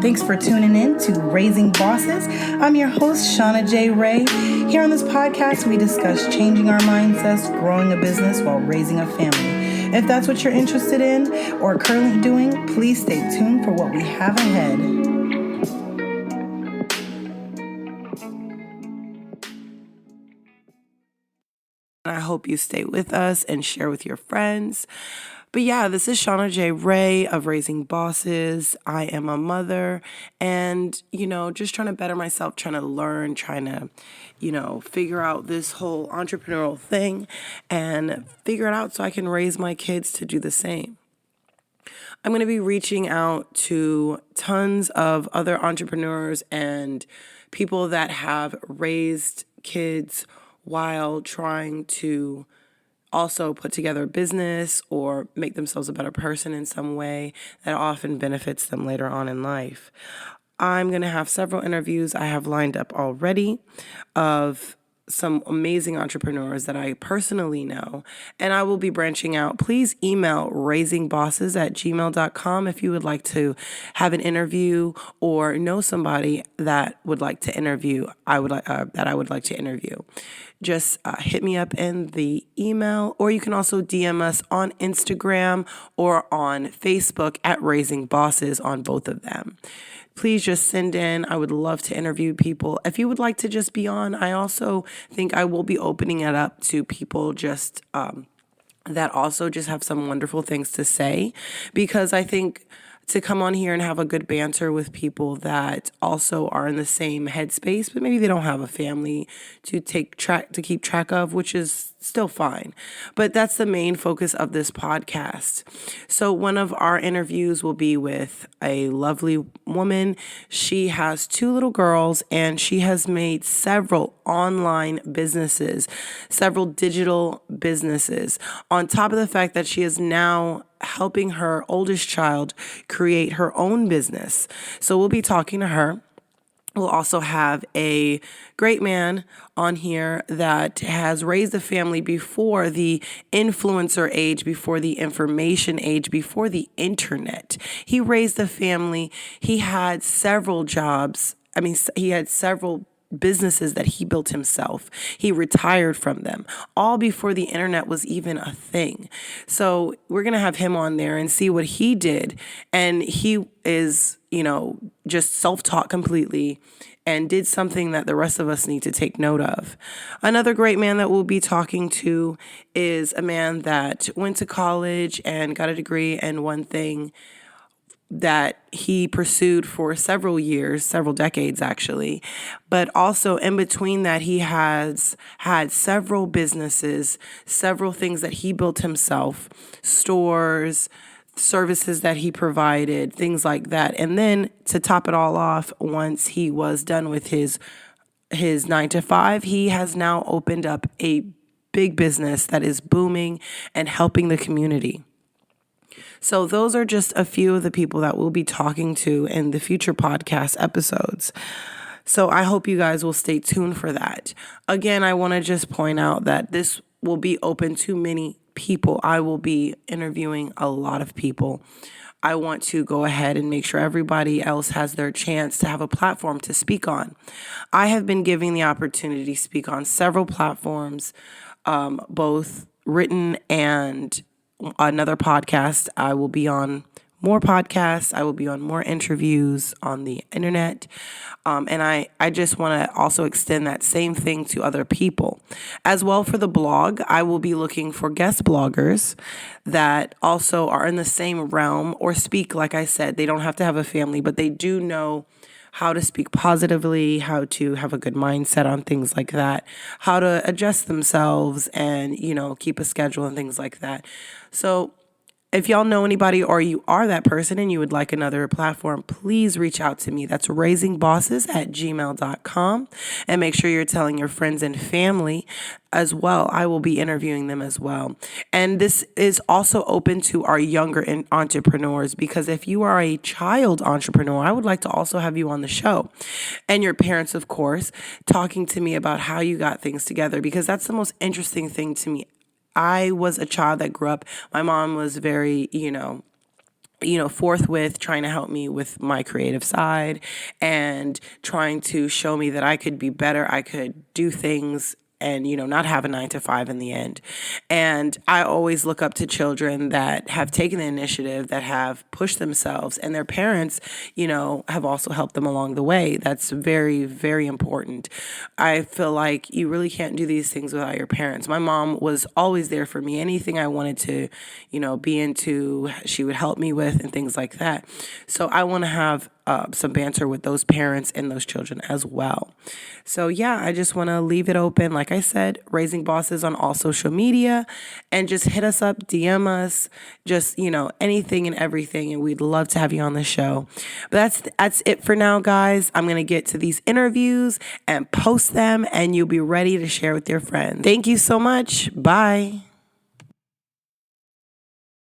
Thanks for tuning in to Raising Bosses. I'm your host, Shauna J. Ray. Here on this podcast, we discuss changing our mindsets, growing a business while raising a family. If that's what you're interested in or currently doing, please stay tuned for what we have ahead. I hope you stay with us and share with your friends. But yeah, this is Shauna J. Ray of Raising Bosses. I am a mother and, just trying to better myself, trying to learn, trying to, figure out this whole entrepreneurial thing and figure it out so I can raise my kids to do the same. I'm going to be reaching out to tons of other entrepreneurs and people that have raised kids while trying to also put together a business or make themselves a better person in some way that often benefits them later on in life. I'm going to have several interviews I have lined up already of some amazing entrepreneurs that I personally know, and I will be branching out. Please email raisingbosses@gmail.com if you would like to have an interview or know somebody that would like to interview. I would like to interview. Just hit me up in the email, or you can also DM us on Instagram or on Facebook at Raising Bosses on both of them. Please just send in. I would love to interview people. If you would like to just be on, I also think I will be opening it up to people just that also just have some wonderful things to say, because I think to come on here and have a good banter with people that also are in the same headspace, but maybe they don't have a family to keep track of, which is still fine. But that's the main focus of this podcast. So one of our interviews will be with a lovely woman. She has 2 little girls, and she has made several online businesses, several digital businesses, on top of the fact that she is now helping her oldest child create her own business. So we'll be talking to her. We'll also have a great man on here that has raised a family before the influencer age, before the information age, before the internet. He raised a family. He had several jobs. He had several businesses that he built himself. He retired from them, all before the internet was even a thing. So we're going to have him on there and see what he did. And he is, just self-taught completely and did something that the rest of us need to take note of. Another great man that we'll be talking to is a man that went to college and got a degree in one thing that he pursued for several years, several decades actually. But also in between that, he has had several businesses, several things that he built himself, stores, services that he provided, things like that. And then to top it all off, once he was done with his 9-to-5, he has now opened up a big business that is booming and helping the community. So those are just a few of the people that we'll be talking to in the future podcast episodes. So I hope you guys will stay tuned for that. Again, I want to just point out that this will be open to many people. I will be interviewing a lot of people. I want to go ahead and make sure everybody else has their chance to have a platform to speak on. I have been given the opportunity to speak on several platforms, both written and another podcast. I will be on more podcasts. I will be on more interviews on the internet. And I just want to also extend that same thing to other people. As well, for the blog, I will be looking for guest bloggers that also are in the same realm or speak, like I said, they don't have to have a family, but they do know how to speak positively, how to have a good mindset on things like that, how to adjust themselves and, keep a schedule and things like that. So if y'all know anybody or you are that person and you would like another platform, please reach out to me. That's raisingbosses@gmail.com. And make sure you're telling your friends and family as well. I will be interviewing them as well. And this is also open to our younger entrepreneurs, because if you are a child entrepreneur, I would like to also have you on the show. And your parents, of course, talking to me about how you got things together, because that's the most interesting thing to me. I was a child that grew up. My mom was very, forthwith trying to help me with my creative side and trying to show me that I could be better. I could do things and, not have a 9 to 5 in the end. And I always look up to children that have taken the initiative, that have pushed themselves, and their parents, have also helped them along the way. That's very, very important. I feel like you really can't do these things without your parents. My mom was always there for me. Anything I wanted to, be into, she would help me with and things like that. So I want to have some banter with those parents and those children as well. So yeah, I just want to leave it open. Like I said, Raising Bosses on all social media, and just hit us up, DM us, just, anything and everything. And we'd love to have you on the show. But that's it for now, guys. I'm going to get to these interviews and post them, and you'll be ready to share with your friends. Thank you so much. Bye.